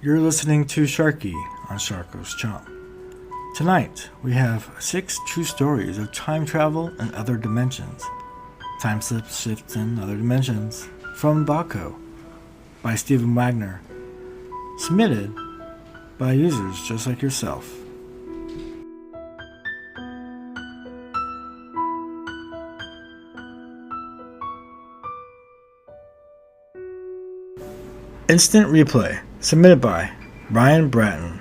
You're listening to Sharky on sharkgoeschomp. Tonight, we have 6 true stories of time travel and other dimensions. Time slips, shifts, and other dimensions from ThoughtCo by Wagner. Submitted by users just like yourself. Instant Replay, submitted by Ryan Bratton.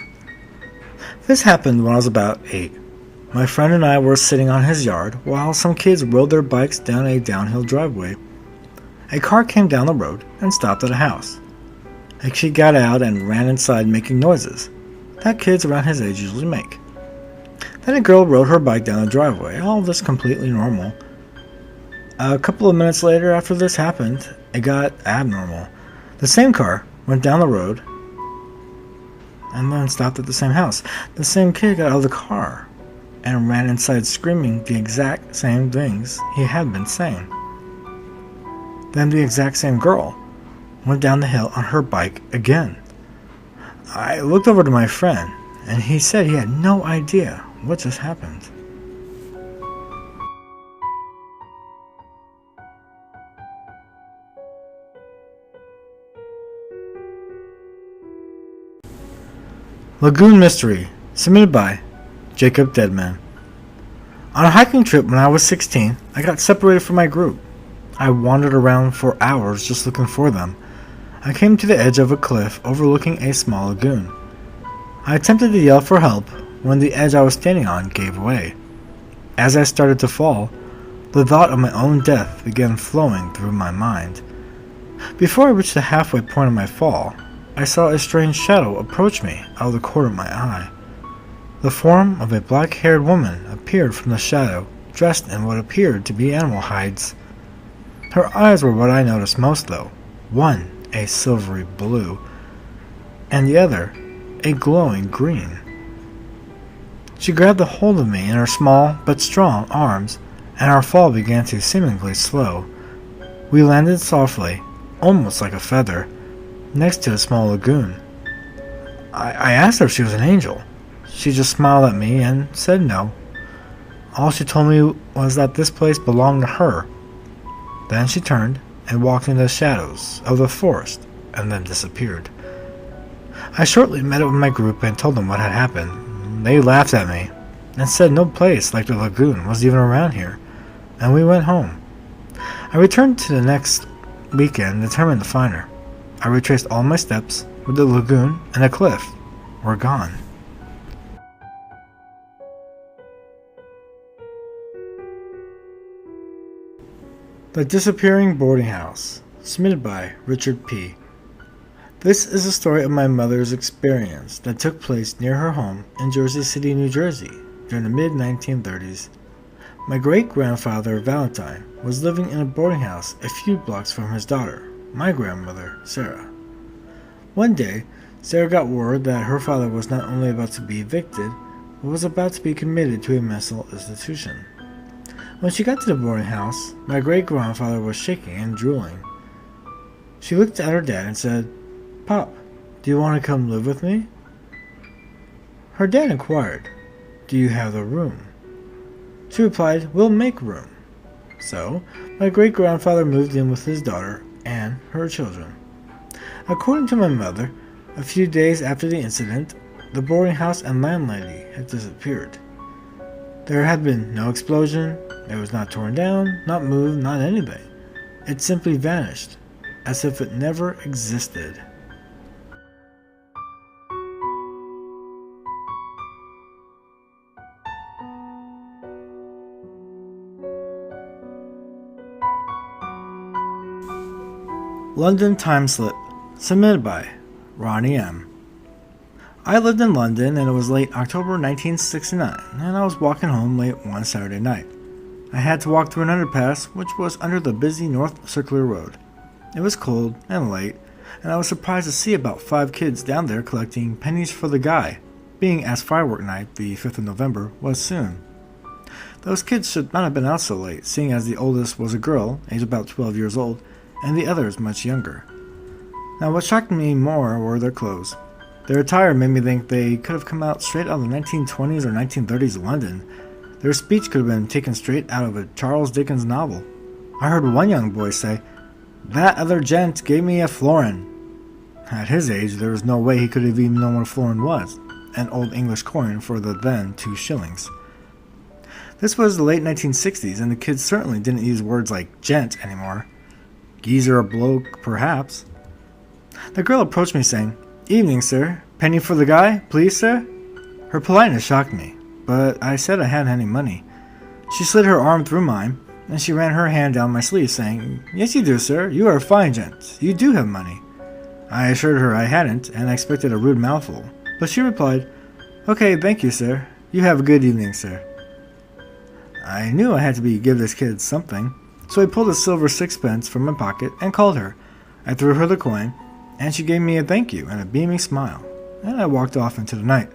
This happened when I was about 8. My friend and I were sitting on his yard while some kids rode their bikes down a downhill driveway. A car came down the road and stopped at a house. A kid got out and ran inside making noises that kids around his age usually make. Then a girl rode her bike down the driveway, all this completely normal. A couple of minutes later after this happened, it got abnormal. The same car went down the road and then stopped at the same house. The same kid got out of the car and ran inside screaming the exact same things he had been saying. Then the exact same girl went down the hill on her bike again. I looked over to my friend and he said he had no idea what just happened. Lagoon Mystery, submitted by Jacob Deadman. On a hiking trip when I was 16, I got separated from my group. I wandered around for hours just looking for them. I came to the edge of a cliff overlooking a small lagoon. I attempted to yell for help when the edge I was standing on gave way. As I started to fall, the thought of my own death began flowing through my mind. Before I reached the halfway point of my fall, I saw a strange shadow approach me out of the corner of my eye. The form of a black-haired woman appeared from the shadow, dressed in what appeared to be animal hides. Her eyes were what I noticed most, though. One a silvery blue, and the other a glowing green. She grabbed a hold of me in her small but strong arms, and our fall began to seemingly slow. We landed softly, almost like a feather, next to a small lagoon. I asked her if she was an angel. She just smiled at me and said no. All she told me was that this place belonged to her. Then she turned and walked into the shadows of the forest and then disappeared. I shortly met up with my group and told them what had happened. They laughed at me and said no place like the lagoon was even around here, and we went home. I returned to the next weekend determined to find her. I retraced all my steps, but the lagoon and the cliff were gone. The Disappearing Boardinghouse, submitted by Richard P. This is a story of my mother's experience that took place near her home in Jersey City, New Jersey, during the mid-1930s. My great-grandfather, Valentine, was living in a boarding house a few blocks from his daughter, my grandmother, Sarah. One day, Sarah got word that her father was not only about to be evicted, but was about to be committed to a mental institution. When she got to the boarding house, my great-grandfather was shaking and drooling. She looked at her dad and said, "Pop, do you want to come live with me?" Her dad inquired, "Do you have the room?" She replied, "We'll make room." So, my great-grandfather moved in with his daughter and her children. According to my mother, a few days after the incident, the boarding house and landlady had disappeared. There had been no explosion, it was not torn down, not moved, not anything. It simply vanished, as if it never existed. Londyn Timeslip, submitted by Ronnie M. I lived in London and it was late October 1969 and I was walking home late one Saturday night. I had to walk through an underpass which was under the busy North Circular Road. It was cold and late and I was surprised to see about 5 kids down there collecting pennies for the guy, being as firework night, the 5th of November, was soon. Those kids should not have been out so late, seeing as the oldest was a girl, aged about 12 years old, and the others much younger. Now what shocked me more were their clothes. Their attire made me think they could have come out straight out of the 1920s or 1930s London. Their speech could have been taken straight out of a Charles Dickens novel. I heard one young boy say, "That other gent gave me a florin." At his age, there was no way he could have even known what a florin was, an old English coin for the then 2 shillings. This was the late 1960s, and the kids certainly didn't use words like gent anymore. Geezer or bloke, perhaps. The girl approached me saying, "Evening, sir. Penny for the guy, please, sir?" Her politeness shocked me, but I said I hadn't any money. She slid her arm through mine, and she ran her hand down my sleeve, saying, "Yes, you do, sir. You are a fine gent. You do have money." I assured her I hadn't, and I expected a rude mouthful, but she replied, "Okay, thank you, sir. You have a good evening, sir." I knew I had to give this kid something, so I pulled a silver 6pence from my pocket and called her. I threw her the coin, and she gave me a thank you and a beaming smile, and I walked off into the night.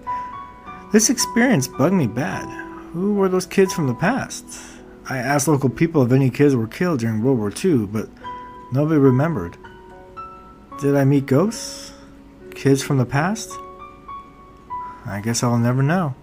This experience bugged me bad. Who were those kids from the past? I asked local people if any kids were killed during World War II, but nobody remembered. Did I meet ghosts? Kids from the past? I guess I'll never know.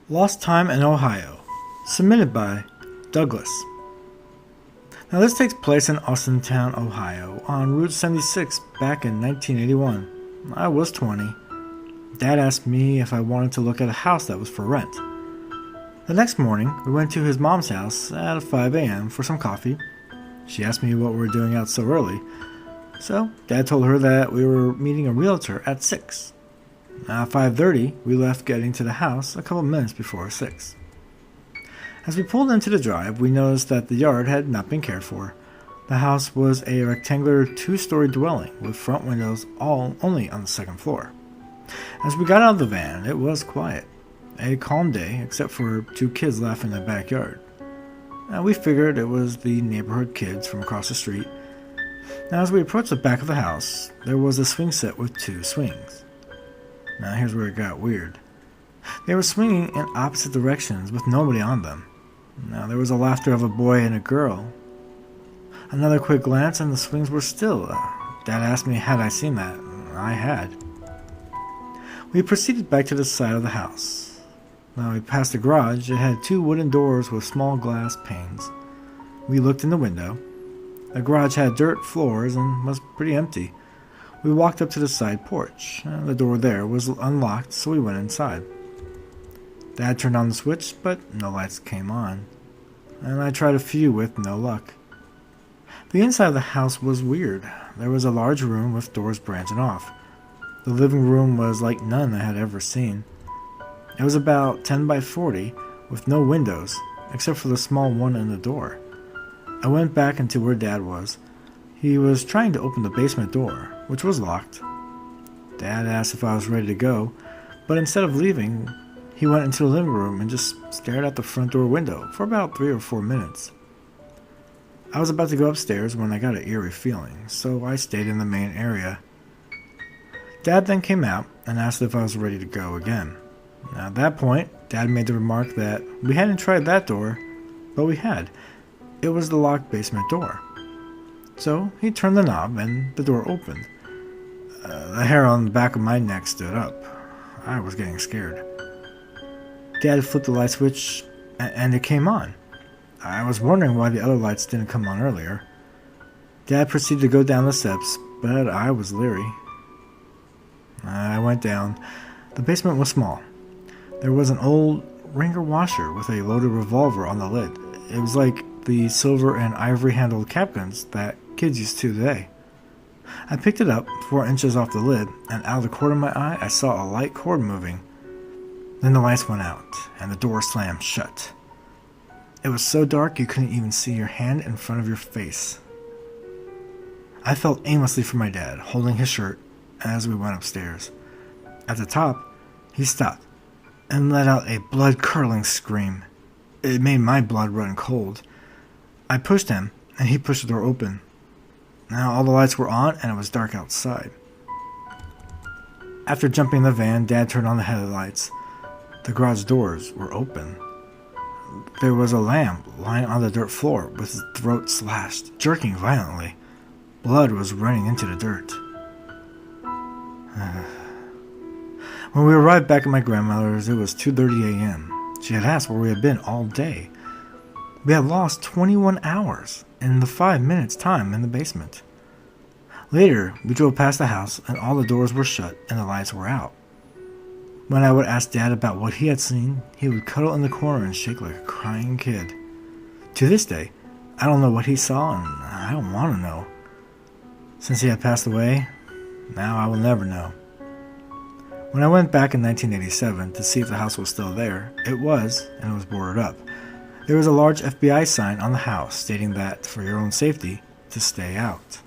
Lost Time in Ohio, submitted by Douglas. Now this takes place in Austintown, Ohio, on Route 76 back in 1981. I was 20. Dad asked me if I wanted to look at a house that was for rent. The next morning, we went to his mom's house at 5 a.m. for some coffee. She asked me what we were doing out so early, so Dad told her that we were meeting a realtor at 6. At 5:30, we left getting to the house a couple minutes before 6. As we pulled into the drive, we noticed that the yard had not been cared for. The house was a rectangular 2-story dwelling with front windows only on the 2nd floor. As we got out of the van, it was quiet. A calm day, except for 2 kids laughing in the backyard. We figured it was the neighborhood kids from across the street. Now, as we approached the back of the house, there was a swing set with 2 swings. Now here's where it got weird. They were swinging in opposite directions with nobody on them. Now there was a laughter of a boy and a girl. Another quick glance and the swings were still. Dad asked me had I seen that. I had. We proceeded back to the side of the house. Now we passed the garage. It had 2 wooden doors with small glass panes. We looked in the window. The garage had dirt floors and was pretty empty. We walked up to the side porch. The door there was unlocked, so we went inside. Dad turned on the switch, but no lights came on, and I tried a few with no luck. The inside of the house was weird. There was a large room with doors branching off. The living room was like none I had ever seen. It was about 10 by 40, with no windows, except for the small one in the door. I went back into where Dad was. He was trying to open the basement door, which was locked. Dad asked if I was ready to go, but instead of leaving, he went into the living room and just stared out the front door window for about 3 or 4 minutes. I was about to go upstairs when I got an eerie feeling, so I stayed in the main area. Dad then came out and asked if I was ready to go again. Now, at that point, Dad made the remark that we hadn't tried that door, but we had. It was the locked basement door. So he turned the knob and the door opened. The hair on the back of my neck stood up. I was getting scared. Dad flipped the light switch and it came on. I was wondering why the other lights didn't come on earlier. Dad proceeded to go down the steps, but I was leery. I went down. The basement was small. There was an old ringer washer with a loaded revolver on the lid. It was like the silver and ivory handled cap guns that kids use to today. I picked it up 4 inches off the lid, and out of the corner of my eye I saw a light cord moving. Then the lights went out, and the door slammed shut. It was so dark you couldn't even see your hand in front of your face. I felt aimlessly for my dad, holding his shirt, as we went upstairs. At the top, he stopped, and let out a blood-curdling scream. It made my blood run cold. I pushed him, and he pushed the door open. Now all the lights were on, and it was dark outside. After jumping in the van, Dad turned on the headlights. The garage doors were open. There was a lamb lying on the dirt floor with his throat slashed, jerking violently. Blood was running into the dirt. When we arrived back at my grandmother's, it was 2:30 a.m. She had asked where we had been all day. We had lost 21 hours in the 5 minutes time in the basement. Later, we drove past the house and all the doors were shut and the lights were out. When I would ask Dad about what he had seen, he would cuddle in the corner and shake like a crying kid. To this day, I don't know what he saw and I don't want to know. Since he had passed away, now I will never know. When I went back in 1987 to see if the house was still there, it was, and it was boarded up. There was a large FBI sign on the house stating that, for your own safety, to stay out.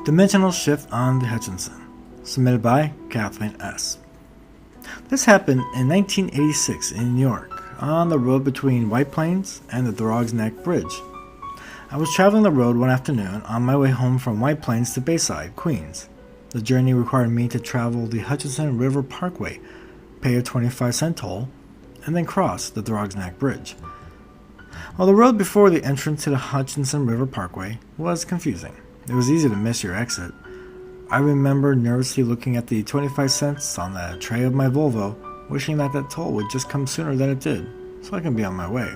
Dimensional Shift on the Hutchinson, submitted by Kathleen S. This happened in 1986 in New York, on the road between White Plains and the Throg's Neck Bridge. I was traveling the road one afternoon on my way home from White Plains to Bayside, Queens. The journey required me to travel the Hutchinson River Parkway, pay a 25-cent toll, and then cross the Throg's Neck Bridge. Well, the road before the entrance to the Hutchinson River Parkway was confusing. It was easy to miss your exit. I remember nervously looking at the 25 cents on the tray of my Volvo, wishing that toll would just come sooner than it did, so I can be on my way.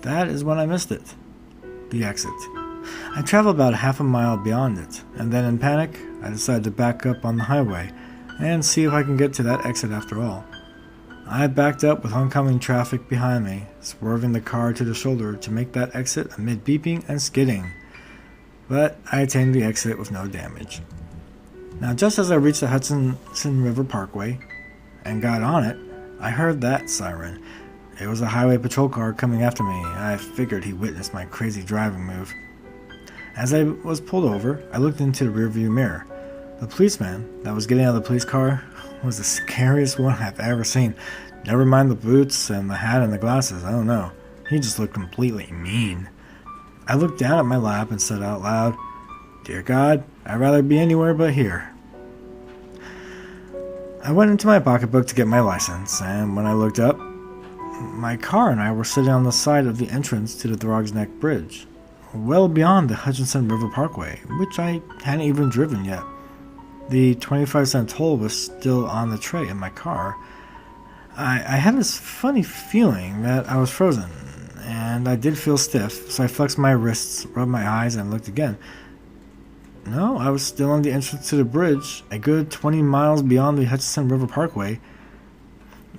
That is when I missed it. The exit. I traveled about half a mile beyond it, and then in panic, I decided to back up on the highway and see if I can get to that exit after all. I backed up with oncoming traffic behind me, swerving the car to the shoulder to make that exit amid beeping and skidding. But I attained the exit with no damage. Now, just as I reached the Hudson River Parkway and got on it, I heard that siren. It was a highway patrol car coming after me. I figured he witnessed my crazy driving move. As I was pulled over, I looked into the rearview mirror. The policeman that was getting out of the police car was the scariest one I've ever seen. Never mind the boots and the hat and the glasses, I don't know. He just looked completely mean. I looked down at my lap and said out loud, "Dear God, I'd rather be anywhere but here." I went into my pocketbook to get my license, and when I looked up, my car and I were sitting on the side of the entrance to the Throg's Neck Bridge, well beyond the Hutchinson River Parkway, which I hadn't even driven yet. The 25-cent toll was still on the tray in my car. I had this funny feeling that I was frozen, and I did feel stiff, so I flexed my wrists, rubbed my eyes, and looked again. No, I was still on the entrance to the bridge, a good 20 miles beyond the Hudson River Parkway.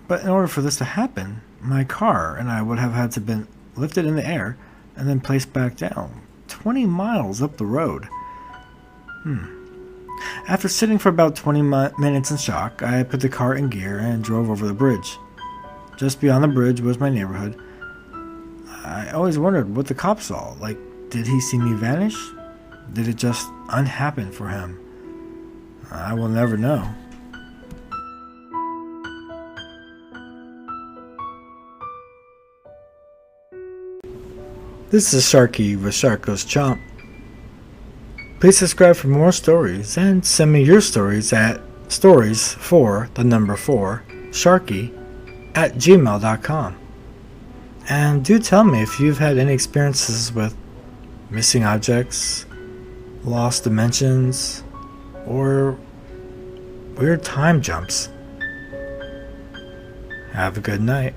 But in order for this to happen, my car and I would have had to been lifted in the air and then placed back down, 20 miles up the road. After sitting for about 20 minutes in shock, I put the car in gear and drove over the bridge. Just beyond the bridge was my neighborhood. I always wondered what the cop saw. Like, did he see me vanish? Did it just unhappen for him? I will never know. This is Sharky with sharkgoeschomp. Please subscribe for more stories and send me your stories at stories4sharky@gmail.com. And do tell me if you've had any experiences with missing objects, lost dimensions, or weird time jumps. Have a good night.